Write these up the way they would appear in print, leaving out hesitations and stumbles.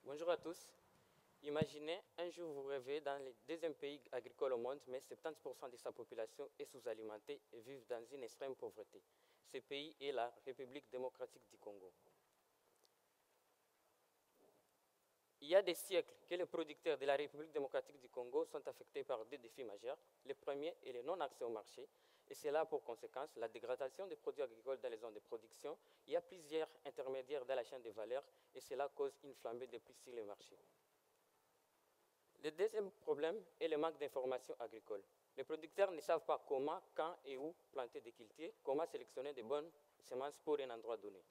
Bonjour à tous. Imaginez un jour vous rêvez dans le deuxième pays agricole au monde, mais 70% de sa population est sous-alimentée et vit dans une extrême pauvreté. Ce pays est la République démocratique du Congo. Il y a des siècles que les producteurs de la République démocratique du Congo sont affectés par deux défis majeurs. Le premier est le non-accès au marché, et cela a pour conséquence la dégradation des produits agricoles dans les zones de production. Il y a plusieurs intermédiaires dans la chaîne de valeur, et cela cause une flambée de prix sur les marchés. Le deuxième problème est le manque d'informations agricoles. Les producteurs ne savent pas comment, quand et où planter des cultures, comment sélectionner de bonnes semences pour un endroit donné.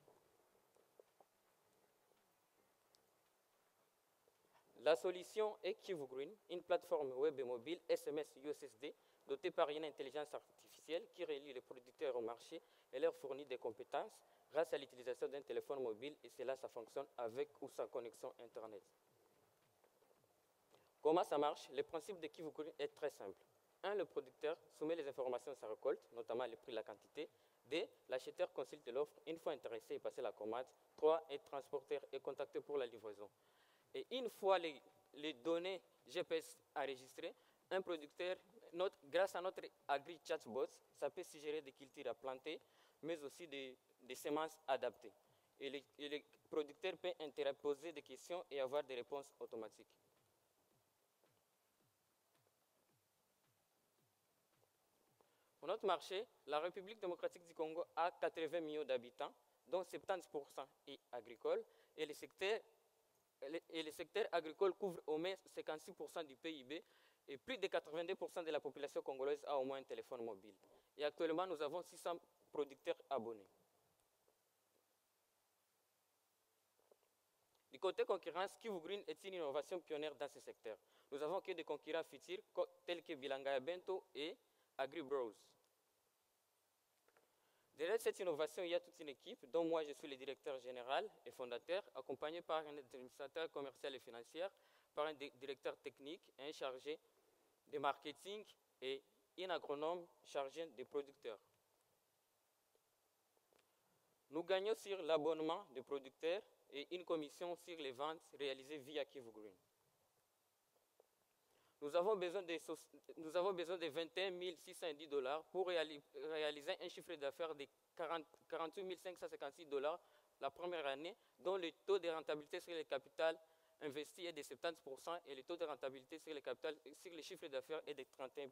La solution est Kivu Green, une plateforme web et mobile SMS USSD dotée par une intelligence artificielle qui relie les producteurs au marché et leur fournit des compétences grâce à l'utilisation d'un téléphone mobile, et cela, ça fonctionne avec ou sans connexion Internet. Comment ça marche? Le principe de Kivu Green est très simple. 1. Le producteur soumet les informations de sa récolte, notamment le prix et la quantité. 2. L'acheteur consulte l'offre une fois intéressé et passé la commande. 3. Le transporteur est contacté pour la livraison. Et une fois les données GPS enregistrées, un producteur, grâce à notre agri-chatbot, ça peut suggérer des cultures à planter, mais aussi des semences adaptées. Et le producteur peut poser des questions et avoir des réponses automatiques. Pour notre marché, la République démocratique du Congo a 80 millions d'habitants, dont 70% est agricole, et le secteur agricole couvre au moins 56% du PIB, et plus de 82% de la population congolaise a au moins un téléphone mobile. Et actuellement, nous avons 600 producteurs abonnés. Du côté concurrence, Kivu Green est une innovation pionnière dans ce secteur. Nous avons que des concurrents futurs tels que Bilanga Bento et AgriBros. Derrière cette innovation, il y a toute une équipe, dont moi je suis le directeur général et fondateur, accompagné par un administrateur commercial et financier, par un directeur technique, un chargé de marketing et un agronome chargé des producteurs. Nous gagnons sur l'abonnement des producteurs et une commission sur les ventes réalisées via Kivu Green. Nous avons besoin de 21 610 $ pour réaliser un chiffre d'affaires de 48 556 $ la première année, dont le taux de rentabilité sur le capital investi est de 70% et le taux de rentabilité sur le chiffre d'affaires est de 31%.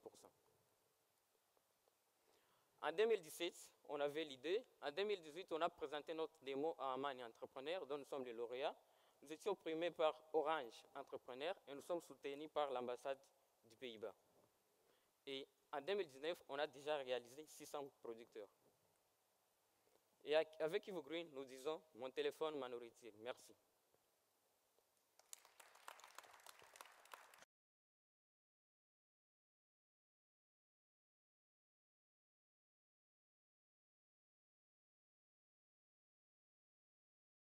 En 2017, on avait l'idée. En 2018, on a présenté notre démo à Amani Entrepreneur, dont nous sommes les lauréats. Nous étions primés par Orange Entrepreneur et nous sommes soutenus par l'ambassade du Pays-Bas. Et en 2019, on a déjà réalisé 600 producteurs. Et avec Kivu Green, nous disons « Mon téléphone, ma nourriture ». Merci.